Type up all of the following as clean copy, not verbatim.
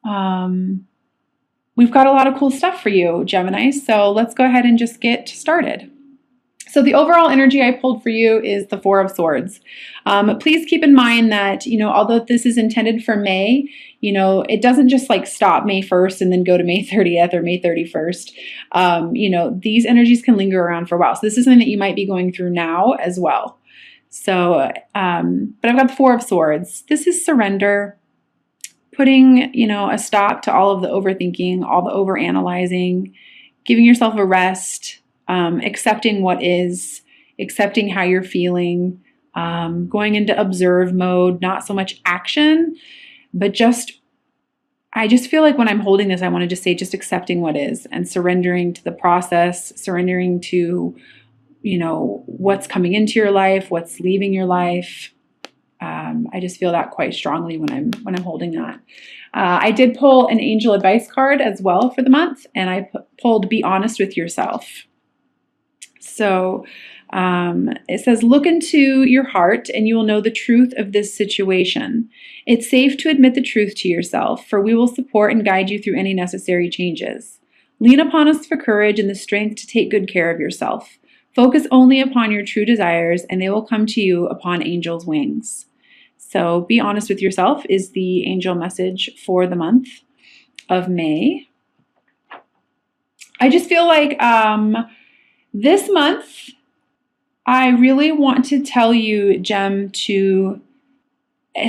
we've got a lot of cool stuff for you, Gemini. So let's go ahead and just get started. So the overall energy I pulled for you is the Four of Swords. Please keep in mind that, although this is intended for May, it doesn't just like stop May 1st and then go to May 30th or May 31st. These energies can linger around for a while. So this is something that you might be going through now as well. So, but I've got the Four of Swords. This is surrender, putting, a stop to all of the overthinking, all the overanalyzing, giving yourself a rest, accepting what is, accepting how you're feeling, going into observe mode, not so much action, but I just feel like when I'm holding this, I want to just say, just accepting what is and surrendering to the process, surrendering to, what's coming into your life, what's leaving your life. I just feel that quite strongly when I'm holding that. I did pull an angel advice card as well for the month, and I pulled Be Honest with Yourself. So it says, look into your heart and you will know the truth of this situation. It's safe to admit the truth to yourself, for we will support and guide you through any necessary changes. Lean upon us for courage and the strength to take good care of yourself. Focus only upon your true desires and they will come to you upon angels' wings. So be honest with yourself is the angel message for the month of May. I just feel like this month, I really want to tell you, Gem,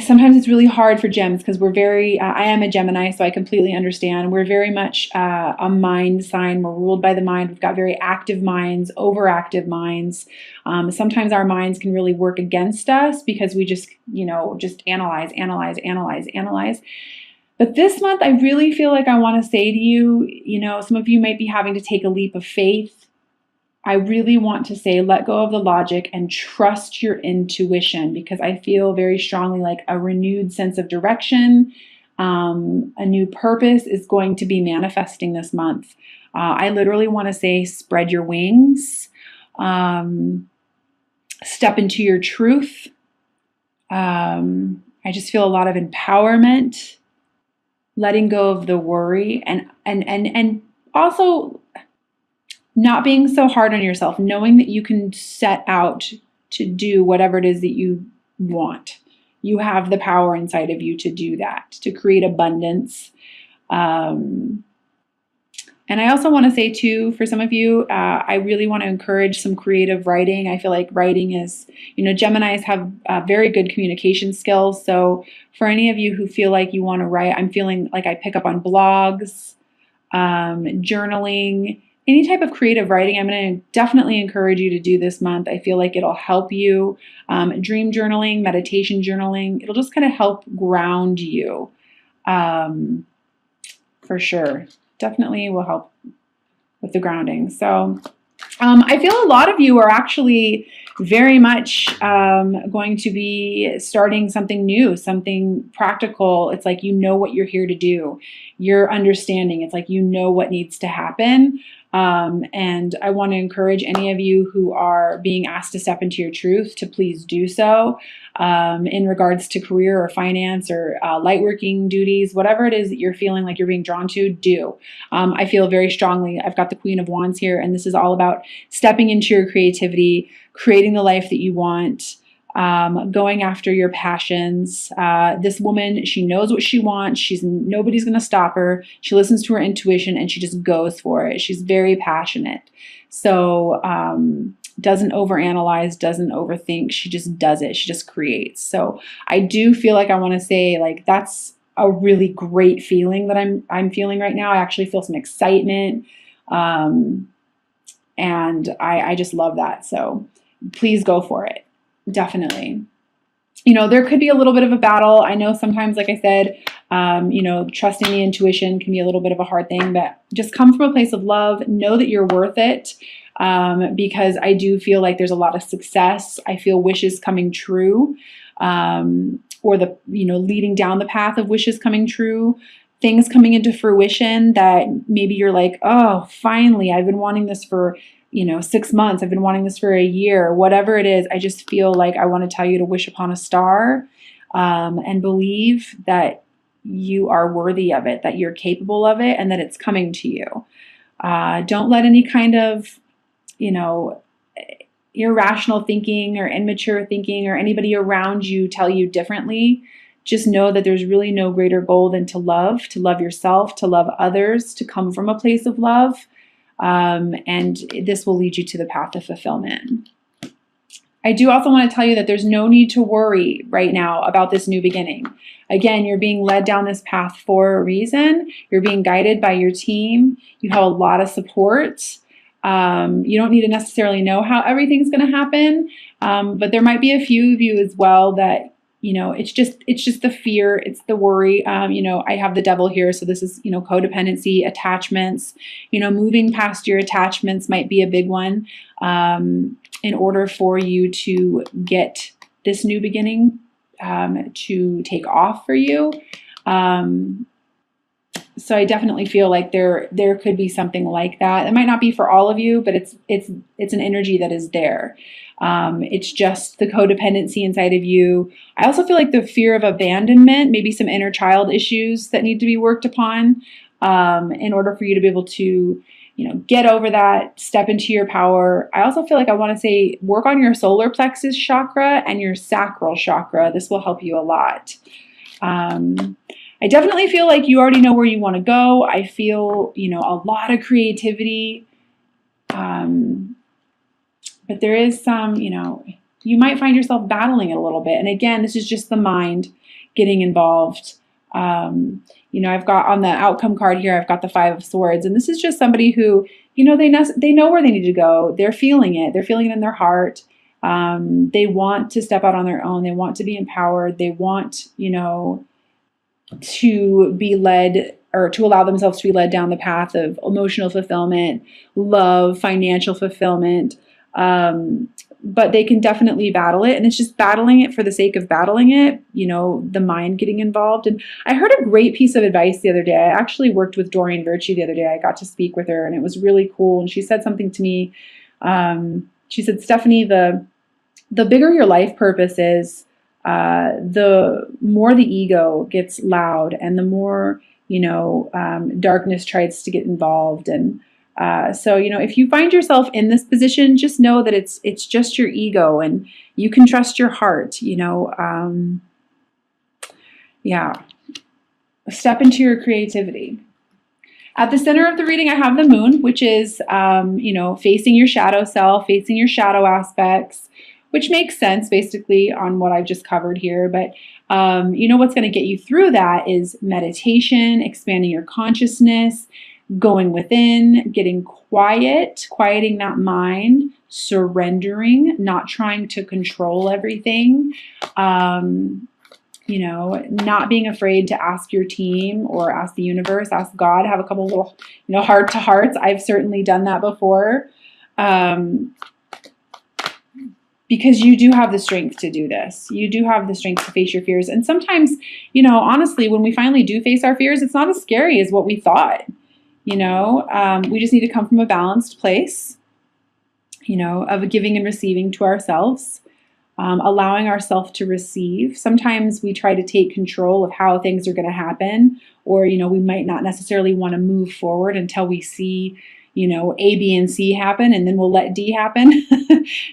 sometimes it's really hard for gems because I am a Gemini, so I completely understand. We're very much a mind sign. We're ruled by the mind. We've got very active minds, overactive minds. Sometimes our minds can really work against us because we just analyze. But this month, I really feel like I want to say to you, some of you might be having to take a leap of faith. I really want to say, let go of the logic and trust your intuition, because I feel very strongly like a renewed sense of direction, a new purpose is going to be manifesting this month. I literally want to say, spread your wings, step into your truth. I just feel a lot of empowerment, letting go of the worry, and also not being so hard on yourself, knowing that you can set out to do whatever it is that you want. You have the power inside of you to do that, to create abundance. And I also want to say too, for some of you, I really want to encourage some creative writing. I feel like writing is, Geminis have very good communication skills. So for any of you who feel like you want to write, I'm feeling like I pick up on blogs, journaling, any type of creative writing. I'm going to definitely encourage you to do this month. I feel like it'll help you. Dream journaling, meditation journaling, it'll just kind of help ground you, for sure. Definitely will help with the grounding. So I feel a lot of you are actually very much going to be starting something new, something practical. It's like what you're here to do. You're understanding. It's like what needs to happen. And I want to encourage any of you who are being asked to step into your truth to please do so, in regards to career or finance or light working duties, whatever it is that you're feeling like you're being drawn to, do. I feel very strongly, I've got the Queen of Wands here, and this is all about stepping into your creativity, creating the life that you want, going after your passions. This woman, she knows what she wants. Nobody's going to stop her. She listens to her intuition and she just goes for it. She's very passionate. So, doesn't overanalyze, doesn't overthink. She just does it. She just creates. So I do feel like I want to say like, that's a really great feeling that I'm feeling right now. I actually feel some excitement. And I just love that. So please go for it. Definitely. There could be a little bit of a battle. I know sometimes, like I said, trusting the intuition can be a little bit of a hard thing, but just come from a place of love. Know that you're worth it, because I do feel like there's a lot of success. I feel wishes coming true, or leading down the path of wishes coming true, things coming into fruition that maybe you're like, oh, finally, I've been wanting this for 6 months. I've been wanting this for a year, whatever it is. I just feel like I want to tell you to wish upon a star, and believe that you are worthy of it, that you're capable of it, and that it's coming to you. Don't let any kind of, irrational thinking or immature thinking or anybody around you tell you differently. Just know that there's really no greater goal than to love yourself, to love others, to come from a place of love. And this will lead you to the path of fulfillment. I do also want to tell you that there's no need to worry right now about this new beginning. Again, you're being led down this path for a reason. You're being guided by your team. You have a lot of support. You don't need to necessarily know how everything's going to happen, but there might be a few of you as well that, it's just the fear, it's the worry. I have the devil here, so this is, codependency, attachments. Moving past your attachments might be a big one. In order for you to get this new beginning to take off for you. So I definitely feel like there could be something like that. It might not be for all of you, but it's an energy that is there. It's just the codependency inside of you. I also feel like the fear of abandonment, maybe some inner child issues that need to be worked upon in order for you to be able to, get over that, step into your power. I also feel like I want to say work on your solar plexus chakra and your sacral chakra. This will help you a lot. I definitely feel like you already know where you want to go. I feel, a lot of creativity. But there is some, you might find yourself battling it a little bit. And again, this is just the mind getting involved. I've got on the outcome card here, I've got the 5 of Swords. And this is just somebody who, they know where they need to go. They're feeling it. They're feeling it in their heart. They want to step out on their own. They want to be empowered. They want, to be led or to allow themselves to be led down the path of emotional fulfillment, love, financial fulfillment. But they can definitely battle it. And it's just battling it for the sake of battling it, the mind getting involved. And I heard a great piece of advice the other day. I actually worked with Doreen Virtue the other day. I got to speak with her and it was really cool. And she said something to me. She said, Stephanie, the bigger your life purpose is, the more the ego gets loud and the more, darkness tries to get involved. And so, if you find yourself in this position, just know that it's just your ego and you can trust your heart, step into your creativity. At the center of the reading, I have the moon, which is, facing your shadow self, facing your shadow aspects, which makes sense basically on what I've just covered here. But, what's going to get you through that is meditation, expanding your consciousness, going within, getting quiet, quieting that mind, surrendering, not trying to control everything, not being afraid to ask your team or ask the universe, ask God, have a couple little, heart to hearts. I've certainly done that before. Because you do have the strength to do this. You do have the strength to face your fears. And sometimes, honestly, when we finally do face our fears, it's not as scary as what we thought. We just need to come from a balanced place, of giving and receiving to ourselves, allowing ourselves to receive. Sometimes we try to take control of how things are going to happen, or, we might not necessarily want to move forward until we see, A, B, and C happen, and then we'll let D happen.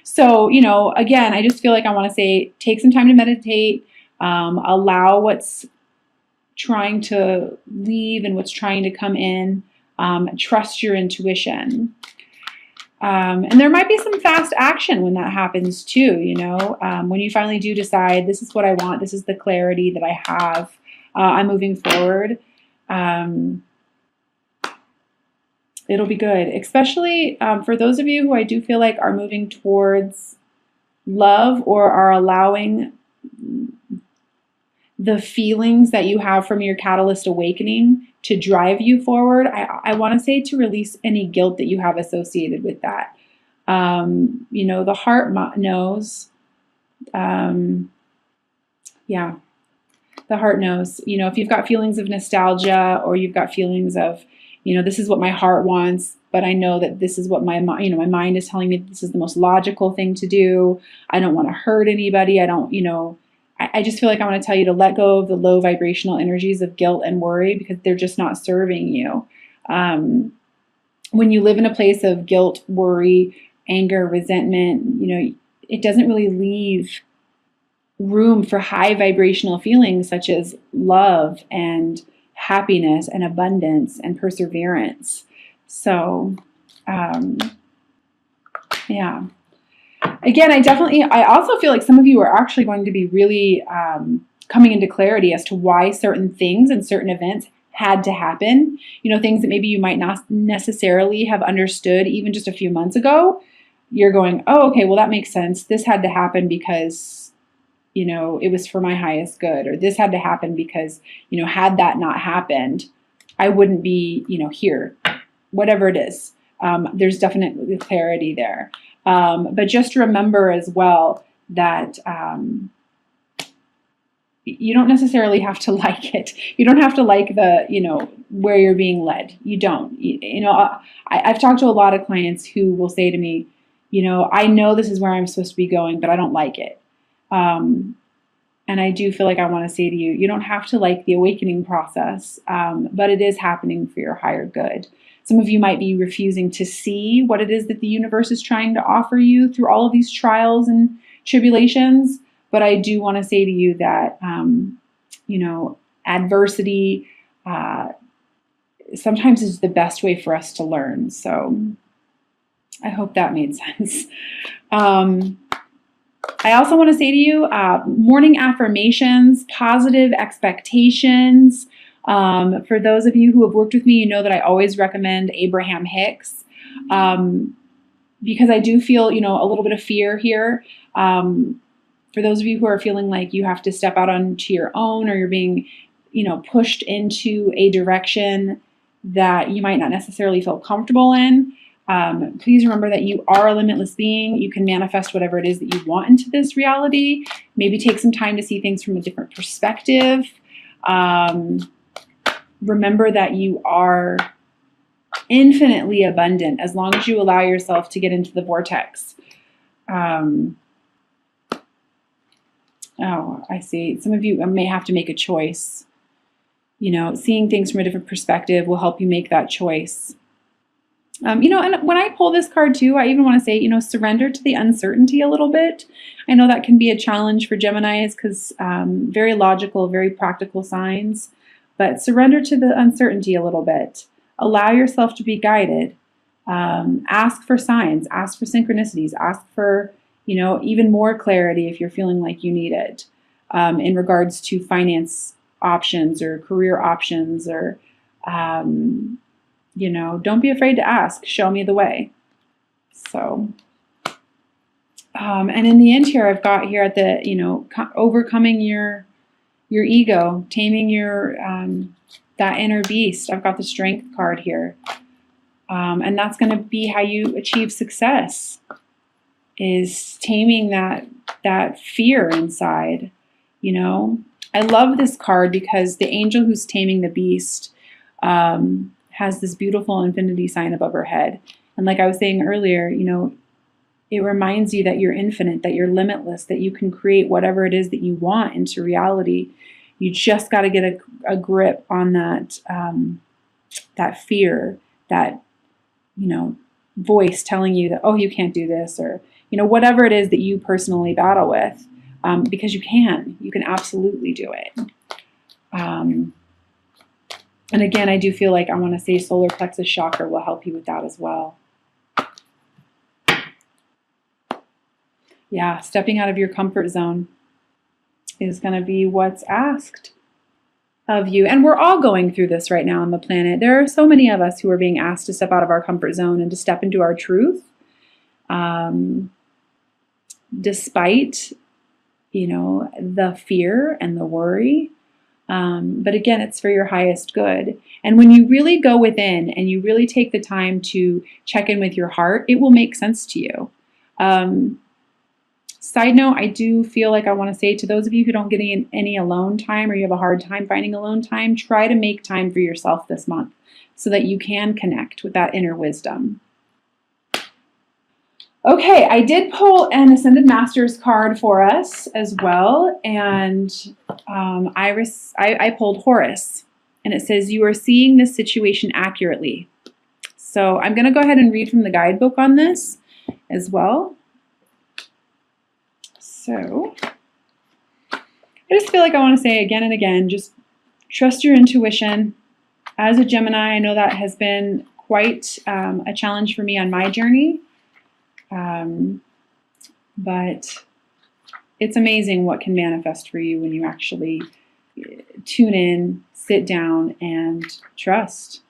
So, again, I just feel like I want to say, take some time to meditate, allow what's trying to leave and what's trying to come in, trust your intuition. And there might be some fast action when that happens too, when you finally do decide, this is what I want, this is the clarity that I have, I'm moving forward. It'll be good, especially for those of you who I do feel like are moving towards love or are allowing the feelings that you have from your catalyst awakening to drive you forward. I want to say to release any guilt that you have associated with that. The heart knows. The heart knows. If you've got feelings of nostalgia or you've got feelings of, this is what my heart wants, but I know that this is what my mind is telling me this is the most logical thing to do. I don't want to hurt anybody. I don't, I just feel like I want to tell you to let go of the low vibrational energies of guilt and worry because they're just not serving you. When you live in a place of guilt, worry, anger, resentment, it doesn't really leave room for high vibrational feelings such as love and happiness and abundance and perseverance. So, yeah. Again, I also feel like some of you are actually going to be really coming into clarity as to why certain things and certain events had to happen. Things that maybe you might not necessarily have understood even just a few months ago. You're going, oh, okay, well, that makes sense. This had to happen because, it was for my highest good, or this had to happen because, had that not happened, I wouldn't be, here, whatever it is. There's definitely clarity there. But just remember as well that you don't necessarily have to like it. You don't have to like the, where you're being led. You don't. I've talked to a lot of clients who will say to me, I know this is where I'm supposed to be going, but I don't like it. And I do feel like I want to say to you, you don't have to like the awakening process, but it is happening for your higher good. Some of you might be refusing to see what it is that the universe is trying to offer you through all of these trials and tribulations. But I do want to say to you that, adversity sometimes is the best way for us to learn. So I hope that made sense. I also want to say to you, morning affirmations, positive expectations. For those of you who have worked with me, you know that I always recommend Abraham Hicks because I do feel, a little bit of fear here. For those of you who are feeling like you have to step out onto your own, or you're being, pushed into a direction that you might not necessarily feel comfortable in, please remember that you are a limitless being. You can manifest whatever it is that you want into this reality. Maybe take some time to see things from a different perspective. Remember that you are infinitely abundant as long as you allow yourself to get into the vortex. I see. Some of you may have to make a choice. Seeing things from a different perspective will help you make that choice. And when I pull this card too, I even want to say, surrender to the uncertainty a little bit. I know that can be a challenge for Geminis because very logical, very practical signs. But surrender to the uncertainty a little bit. Allow yourself to be guided. Ask for signs. Ask for synchronicities. Ask for, even more clarity if you're feeling like you need it in regards to finance options or career options or, don't be afraid to ask. Show me the way. So, and in the end here, I've got here at the, overcoming your ego, taming your that inner beast. I've got the strength card here. And that's going to be how you achieve success, is taming that fear inside. I love this card because the angel who's taming the beast has this beautiful infinity sign above her head. And like I was saying earlier, it reminds you that you're infinite, that you're limitless, that you can create whatever it is that you want into reality. You just got to get a grip on that fear, that, voice telling you that, oh, you can't do this, or, whatever it is that you personally battle with, because you can absolutely do it. And again, I do feel like I want to say solar plexus chakra will help you with that as well. Yeah, stepping out of your comfort zone is going to be what's asked of you. And we're all going through this right now on the planet. There are so many of us who are being asked to step out of our comfort zone and to step into our truth. Despite, the fear and the worry. But again, it's for your highest good. And when you really go within and you really take the time to check in with your heart, it will make sense to you. Side note, I do feel like I want to say to those of you who don't get any alone time, or you have a hard time finding alone time, try to make time for yourself this month so that you can connect with that inner wisdom. Okay, I did pull an Ascended Masters card for us as well, and I pulled Horus, and it says, you are seeing this situation accurately. So I'm going to go ahead and read from the guidebook on this as well. So I just feel like I want to say again and again, just trust your intuition. As a Gemini, I know that has been quite a challenge for me on my journey. But it's amazing what can manifest for you when you actually tune in, sit down, and trust.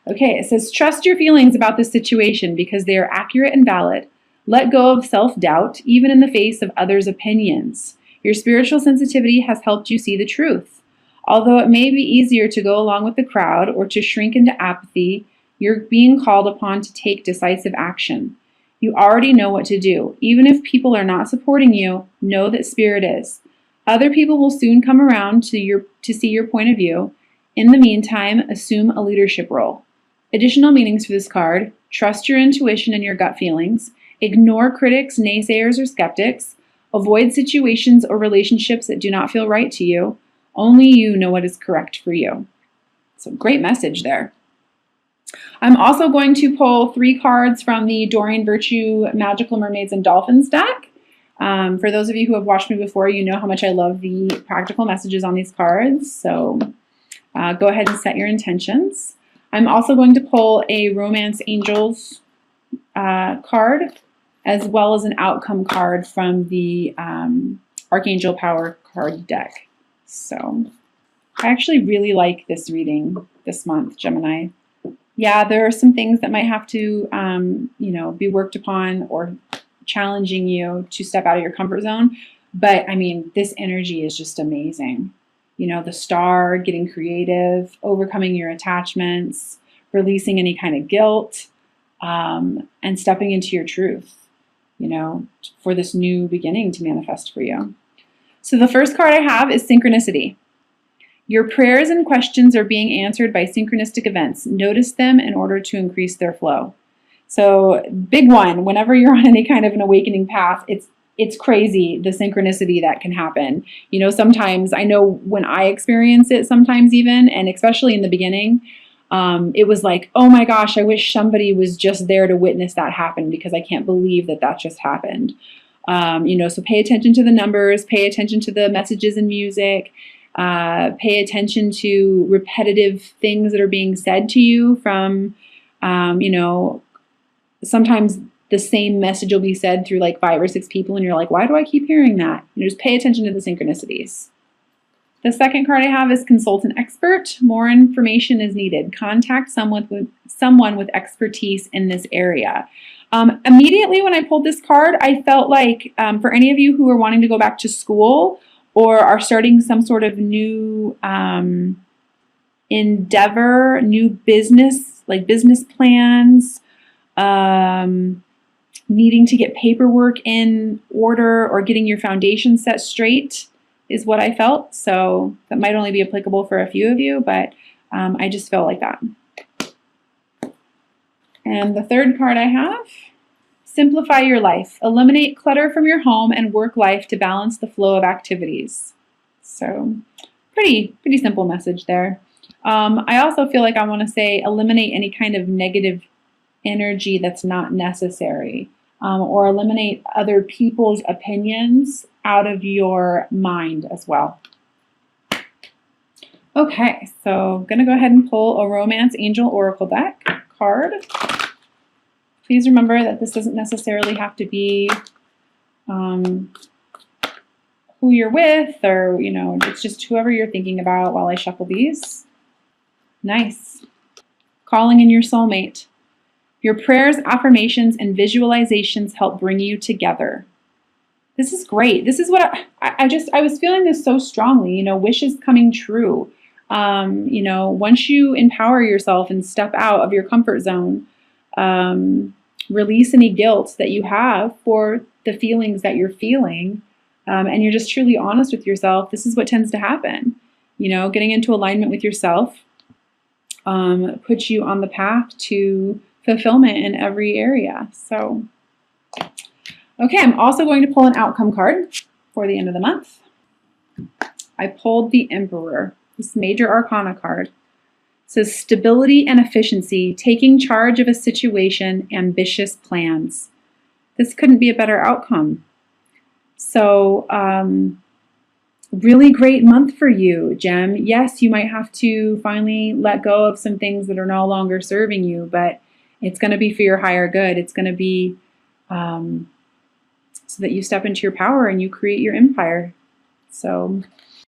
Okay, it says, trust your feelings about this situation because they are accurate and valid. Let go of self-doubt, even in the face of others' opinions. Your spiritual sensitivity has helped you see the truth. Although it may be easier to go along with the crowd or to shrink into apathy, you're being called upon to take decisive action. You already know what to do. Even if people are not supporting you, know that Spirit is. Other people will soon come around to see your point of view. In the meantime, assume a leadership role. Additional meanings for this card: trust your intuition and your gut feelings. Ignore critics, naysayers, or skeptics. Avoid situations or relationships that do not feel right to you. Only you know what is correct for you. So great message there. I'm also going to pull 3 cards from the Doreen Virtue Magical Mermaids and Dolphins deck. For those of you who have watched me before, you know how much I love the practical messages on these cards. So go ahead and set your intentions. I'm also going to pull a Romance Angels card, as well as an outcome card from the Archangel Power card deck. So I actually really like this reading this month, Gemini. Yeah, there are some things that might have to, be worked upon or challenging you to step out of your comfort zone. But I mean, this energy is just amazing. You know, the star, getting creative, overcoming your attachments, releasing any kind of guilt, and stepping into your truth, for this new beginning to manifest for you. So the first card I have is synchronicity. Your prayers and questions are being answered by synchronistic events. Notice them in order to increase their flow. So big one, whenever you're on any kind of an awakening path, it's crazy the synchronicity that can happen. Sometimes, I know when I experience it sometimes even, and especially in the beginning, it was like, oh my gosh, I wish somebody was just there to witness that happen because I can't believe that just happened. So pay attention to the numbers, pay attention to the messages in music, pay attention to repetitive things that are being said to you from, sometimes the same message will be said through like 5 or 6 people and you're like, why do I keep hearing that? Just pay attention to the synchronicities. The second card I have is Consultant Expert. More information is needed. Contact someone with expertise in this area. Immediately when I pulled this card, I felt like for any of you who are wanting to go back to school or are starting some sort of new endeavor, new business, like business plans, needing to get paperwork in order or getting your foundation set straight is what I felt. So that might only be applicable for a few of you, but I just felt like that. And the third card I have, simplify your life. Eliminate clutter from your home and work life to balance the flow of activities. So pretty simple message there. I also feel like I want to say eliminate any kind of negative energy that's not necessary, or eliminate other people's opinions out of your mind as well. Okay, so I'm going to go ahead and pull a Romance Angel Oracle deck card. Please remember that this doesn't necessarily have to be who you're with, or, it's just whoever you're thinking about while I shuffle these. Nice. Calling in your soulmate. Your prayers, affirmations, and visualizations help bring you together. This is great. This is what I was feeling this so strongly, wishes coming true. Once you empower yourself and step out of your comfort zone, release any guilt that you have for the feelings that you're feeling, and you're just truly honest with yourself, this is what tends to happen. Getting into alignment with yourself puts you on the path to fulfillment in every area. So, okay, I'm also going to pull an outcome card for the end of the month. I pulled the Emperor, this major arcana card. It says stability and efficiency, taking charge of a situation, ambitious plans. This couldn't be a better outcome. So, really great month for you, Gem. Yes, you might have to finally let go of some things that are no longer serving you, but it's going to be for your higher good. It's going to be so that you step into your power and you create your empire. So